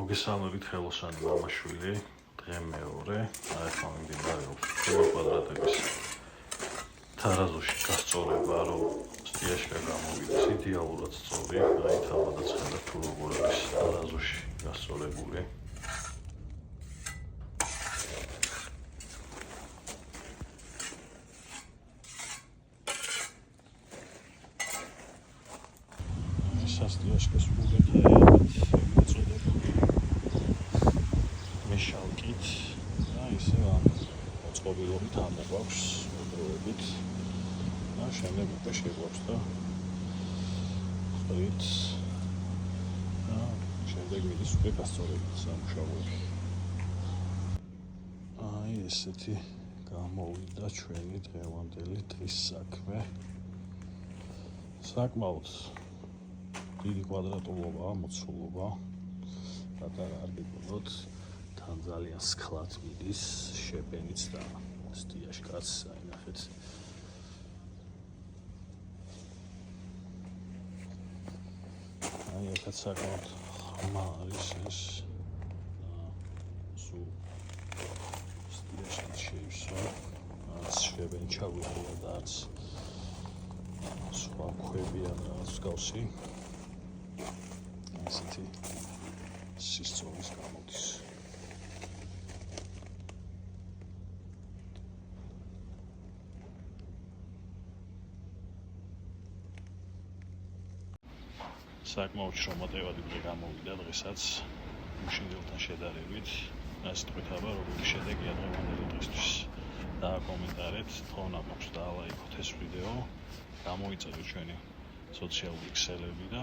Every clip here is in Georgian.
მოგესალმებით ხელოსანი მამაშვილი, დღე მეორე, ახლა მიმდინარეობს კვადრატების თარაზოში გასწორება, რომ სტიაშკა გამოვიდეს იდეალურად სწორი, აი თავადაც ხედავთ თუ როგორ არის თარაზოში გასწორებული. სტიაშკას უგეთაებით მოწოდებული მეშალკით და ისე ამ მოწყობილობით ამოგვაქვს მოძროებით და შემდეგ უკვე შეგვაქვს და ხვრით და შემდეგ მიდის უკვე გასწორებით სამუშაოები. აი ესეთი გამოვიდა ჩვენი დღევანდელი დღის საქმე. საკმაოდ დიდი კვადრატულობაა მოცულობა, პატარა არ გიგონოთ, თან ძალიან სქლად მიდის შეპენიც და სტიაშკაც, აი ნახეთ. აი ახაც საკმაოდ ხმა არის ეს და სულ სტიაშკაც შეივსვა, არც შეპენი ჩავიარია და არც სხვა ქვებია და მსგავსი. ესეთი სისწოლის გამოდის. საკმაოდ შრომატევადი დღე გამოვიდა დღესაც მშინდელთან შედარებით. ეს თქვით აბა როგორი შედეგია დღევანდელი დღისთვის. დააკომენტარეთ, თხოვნა მაქვს დაალაიქოთ ეს ვიდეო, გამოიწერეთ ჩვენი სოციალური ქსელები და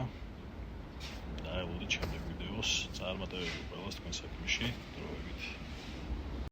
დაელოდეთ შემდეგ ვიდეოს წარმატებები ყველას თქვენ საქმეში.